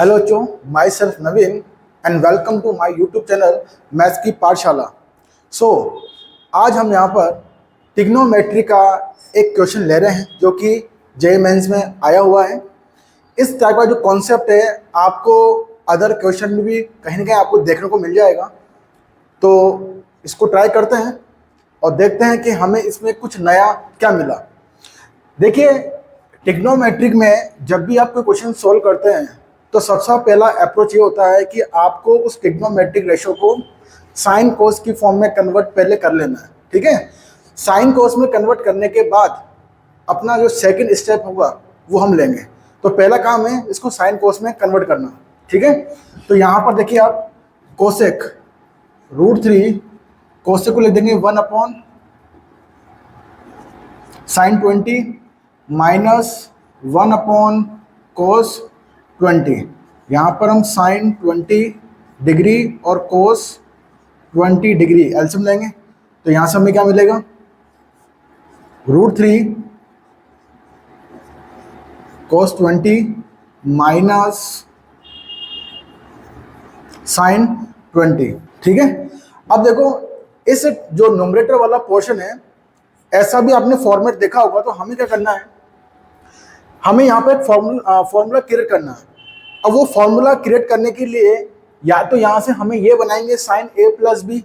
Hello बच्चों, myself Naveen and welcome to my YouTube channel maths की पाठशाला। आज हम यहाँ पर ट्रिग्नोमेट्री का एक क्वेश्चन ले रहे हैं जो कि जेईई मेंस में आया हुआ है। इस टाइप का जो कॉन्सेप्ट है आपको अदर क्वेश्चन में भी कहीं ना कहीं आपको देखने को मिल जाएगा। तो इसको ट्राई करते हैं और देखते हैं कि हमें इसमें कुछ नया क्या मिला। देखिए, ट्रिग्नोमेट्रिक में जब भी आप कोई क्वेश्चन सोल्व करते हैं तो सबसे पहला अप्रोच ये होता है कि आपको उस ट्रिग्नोमेट्रिक रेशो को साइन कोस की फॉर्म में कन्वर्ट पहले कर लेना है। ठीक है, साइन कोस में कन्वर्ट करने के बाद अपना जो सेकंड स्टेप होगा वो हम लेंगे। तो पहला काम है इसको साइन कोस में कन्वर्ट करना। ठीक है, तो यहाँ पर देखिए आप कोसेक √3 कोसेक को लिख देंगे 1/sin 20 -1/cos 20। यहाँ पर हम साइन 20 डिग्री और कोस 20 डिग्री एलसीएम लेंगे। तो यहाँ से हमें क्या मिलेगा, √3 cos 20 माइनस साइन 20। ठीक है, अब देखो इस जो न्यूमरेटर वाला पोर्शन है ऐसा भी आपने फॉर्मेट देखा होगा। तो हमें क्या करना है, हमें यहाँ पे एक फॉर्मूला क्रिएट करना है। अब वो फॉर्मूला क्रिएट करने के लिए या तो यहाँ से हमें ये बनाएंगे साइन a + b,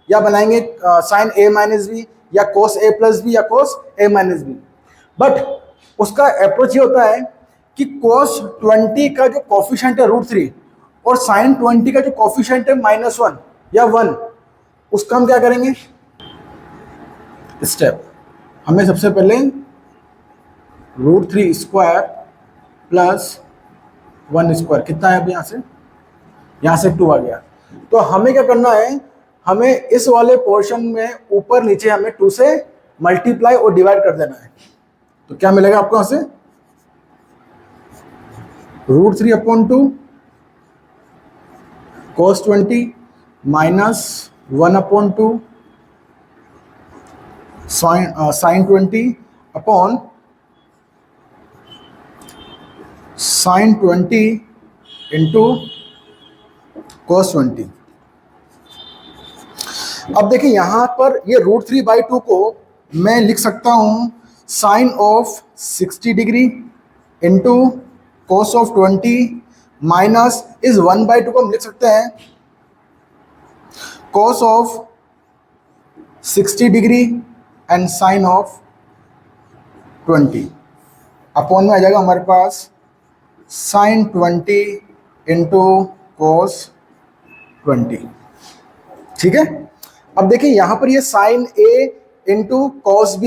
या बनाएंगे साइन a - b, या cos a + b, या cos a - b। बट उसका अप्रोच ये होता है कि cos 20 का जो कोफिशिएंट है √3 और साइन 20 का जो कोफिशिएंट है -1 या 1, उसका हम क्या करेंगे, स्टेप हमें सबसे पहले √3² + 1² कितना है, अब यहाँ से 2 आ गया। तो हमें क्या करना है, हमें इस वाले पोर्शन में ऊपर नीचे हमें 2 से मल्टीप्लाई और डिवाइड कर देना है। तो क्या मिलेगा आपको, यहाँ से √3/2 cos 20 -1/2 sin 20 upon sin 20 into cos 20। अब देखिए यहाँ पर ये √3/2 को मैं लिख सकता हूँ sine of 60 degree into cos of 20 minus इस 1/2 को हम लिख सकते हैं cos of 60 degree and sine of 20 upon में आ जाएगा हमारे पास साइन 20 इंटू cos 20। ठीक है, अब देखिए यहाँ पर ये sine a into cos b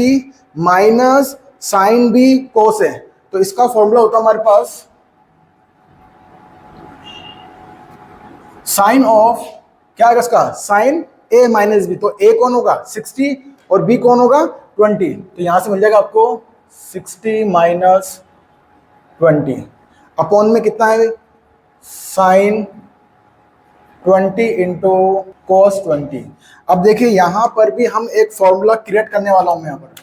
minus sine b cos है। तो इसका फॉर्मूला होता है हमारे पास साइन ऑफ क्या है इसका, साइन a - b। तो a कौन होगा 60 और b कौन होगा 20। तो यहां से मिल जाएगा आपको 60 - 20 अपॉन में कितना है साइन 20 इंटू cos 20। अब देखिए यहाँ पर भी हम एक फॉर्मूला क्रिएट करने वाला हूँ। यहाँ पर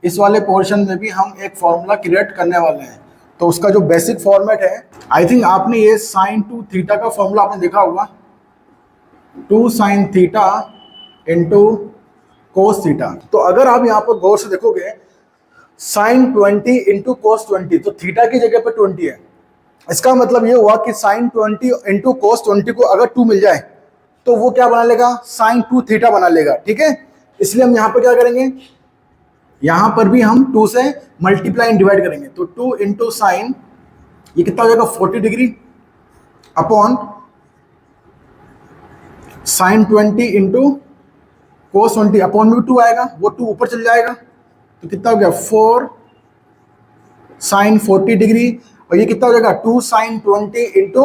इस वाले पोर्शन में भी हम एक फॉर्मूला क्रिएट करने वाले हैं। तो उसका जो बेसिक फॉर्मेट है, आई थिंक आपने ये sin 2θ का फॉर्मूला आपने देखा होगा, 2 sin θ इंटू cos θ। तो अगर आप यहाँ पर गौर से देखोगे sin 20 इंटू cos 20, तो थीटा की जगह पर 20 है। इसका मतलब ये हुआ कि sin 20 इंटू cos 20 को अगर 2 मिल जाए तो वो क्या बना लेगा, sin 2θ बना लेगा। ठीक है, इसलिए हम यहाँ पर क्या करेंगे, यहाँ पर भी हम 2 से मल्टीप्लाई एंड डिवाइड करेंगे। तो 2 इंटू साइन, ये कितना हो जाएगा 40 degree upon sign 20 into cos 20 upon में 2 आएगा, वो 2 ऊपर चल जाएगा। तो कितना हो गया 4 साइन 40 डिग्री, और ये कितना हो जाएगा 2 साइन 20 इंटू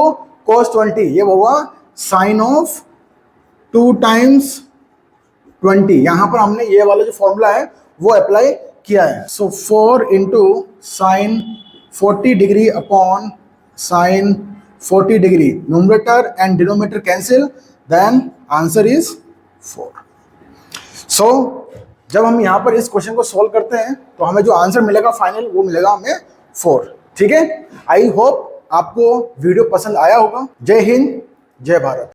cos 20। ये होगा साइन ऑफ 2 टाइम्स 20। यहाँ पर हमने ये वाला जो फॉर्मूला है वो अप्लाई किया है। So 4 into sine 40 degree upon sine 40 degree, numerator and denominator cancel, then answer is 4। So जब हम यहाँ पर इस क्वेश्चन को सोल्व करते हैं तो हमें जो आंसर मिलेगा फाइनल वो मिलेगा हमें 4। ठीक है, आई होप आपको वीडियो पसंद आया होगा। जय हिंद, जय भारत।